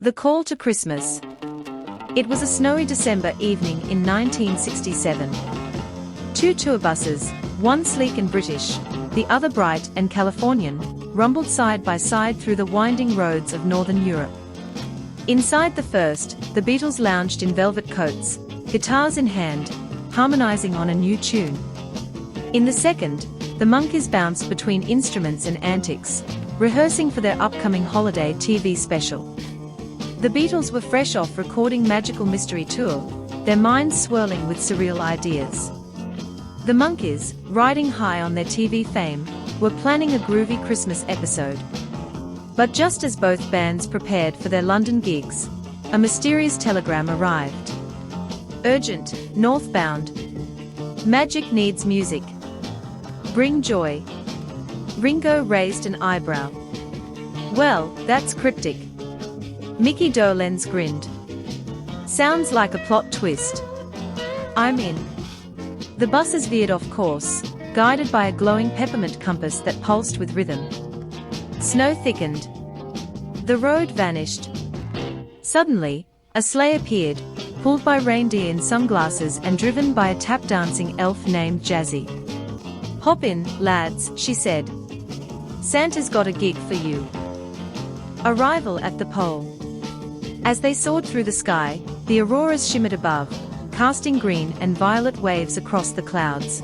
The Call to Christmas. It was a snowy December evening in 1967. Two tour buses, one sleek and British, the other bright and Californian, rumbled side by side through the winding roads of Northern Europe. Inside the first, the Beatles lounged in velvet coats, guitars in hand, harmonizing on a new tune. In the second, the Monkees bounced between instruments and antics, rehearsing for their upcoming holiday TV special. The Beatles were fresh off recording Magical Mystery Tour, their minds swirling with surreal ideas. The Monkees, riding high on their TV fame, were planning a groovy Christmas episode. But just as both bands prepared for their London gigs, a mysterious telegram arrived. Urgent, northbound. Magic needs music. Bring joy. Ringo raised an eyebrow. Well, that's cryptic. Mickey Dolenz grinned. Sounds like a plot twist. I'm in. The buses veered off course, guided by a glowing peppermint compass that pulsed with rhythm. Snow thickened. The road vanished. Suddenly, a sleigh appeared, pulled by reindeer in sunglasses and driven by a tap-dancing elf named Jazzy. "Hop in, lads," she said. "Santa's got a gig for you." Arrival at the pole. As they soared through the sky, the auroras shimmered above, casting green and violet waves across the clouds.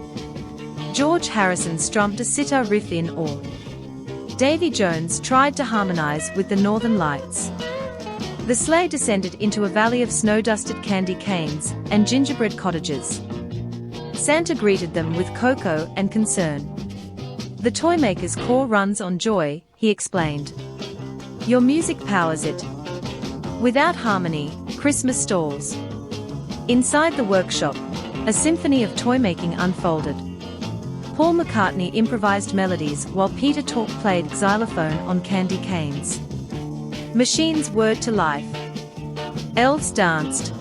George Harrison strummed a sitar riff in awe. Davy Jones tried to harmonize with the northern lights. The sleigh descended into a valley of snow-dusted candy canes and gingerbread cottages. Santa greeted them with cocoa and concern. "The toymaker's core runs on joy," he explained. "Your music powers it. Without harmony, Christmas stalls." Inside the workshop, a symphony of toy-making unfolded. Paul McCartney improvised melodies while Peter Tork played xylophone on candy canes. Machines whirred to life. Elves danced.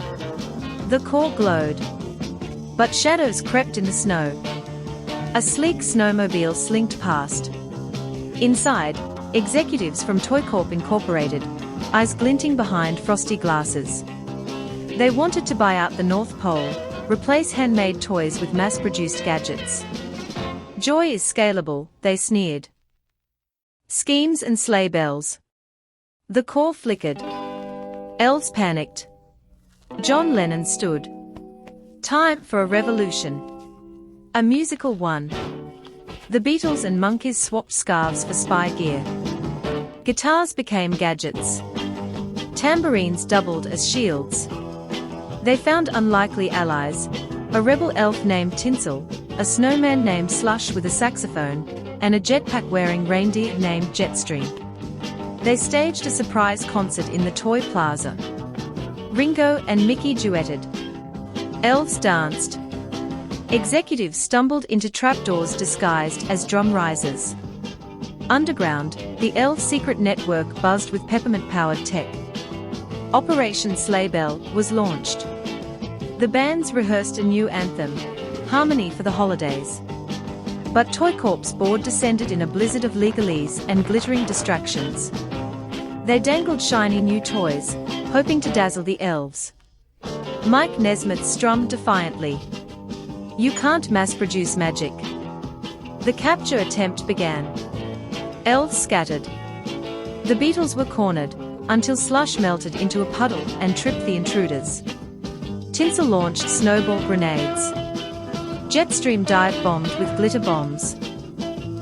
The core glowed. But shadows crept in the snow. A sleek snowmobile slinked past. Inside, executives from Toy Corp Incorporated, eyes glinting behind frosty glasses. They wanted to buy out the North Pole, replace handmade toys with mass-produced gadgets. "Joy is scalable," they sneered. Schemes and sleigh bells. The core flickered. Elves panicked. John Lennon stood. Time for a revolution. A musical one. The Beatles and Monkees swapped scarves for spy gear. Guitars became gadgets. Tambourines doubled as shields. They found unlikely allies, a rebel elf named Tinsel, a snowman named Slush with a saxophone, and a jetpack-wearing reindeer named Jetstream. They staged a surprise concert in the Toy Plaza. Ringo and Mickey duetted. Elves danced. Executives stumbled into trapdoors disguised as drum risers. Underground, the elf secret network buzzed with peppermint-powered tech. Operation Sleigh Bell was launched. The bands rehearsed a new anthem, Harmony for the Holidays. But Toy Corp's board descended in a blizzard of legalese and glittering distractions. They dangled shiny new toys, hoping to dazzle the elves. Mike Nesmith strummed defiantly. "You can't mass-produce magic." The capture attempt began. Elves scattered. The Beatles were cornered, until Slush melted into a puddle and tripped the intruders. Tinsel launched snowball grenades. Jetstream dive-bombed with glitter bombs.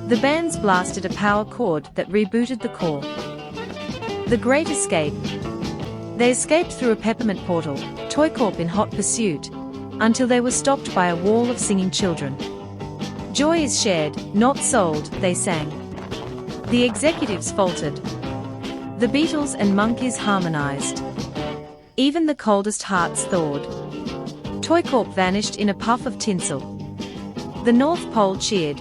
The bands blasted a power cord that rebooted the core. The Great Escape. They escaped through a peppermint portal, Toy Corp in hot pursuit, until they were stopped by a wall of singing children. "Joy is shared, not sold," they sang. The executives faltered. The Beatles and Monkees harmonized. Even the coldest hearts thawed. Toy Corp vanished in a puff of tinsel. The North Pole cheered.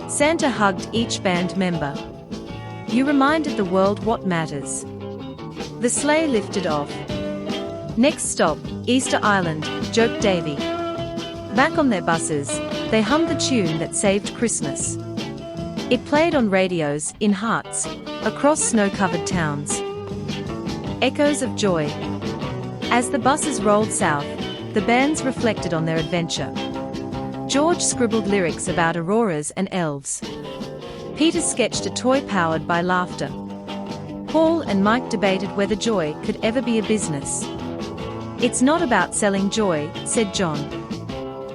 Santa hugged each band member. "You reminded the world what matters." The sleigh lifted off. "Next stop, Easter Island," joked Davy. Back on their buses, they hummed the tune that saved Christmas. It played on radios, in huts, across snow-covered towns. Echoes of joy. As the buses rolled south, the bands reflected on their adventure. George scribbled lyrics about auroras and elves. Peter sketched a toy powered by laughter. Paul and Mike debated whether joy could ever be a business. "It's not about selling joy," said John.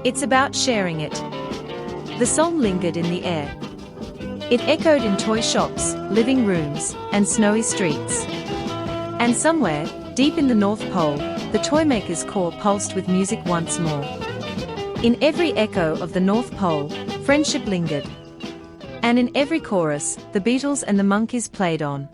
"It's about sharing it." The song lingered in the air. It echoed in toy shops, living rooms, and snowy streets. And somewhere, deep in the North Pole, the toymaker's core pulsed with music once more. In every echo of the North Pole, friendship lingered. And in every chorus, the Beatles and the Monkees played on.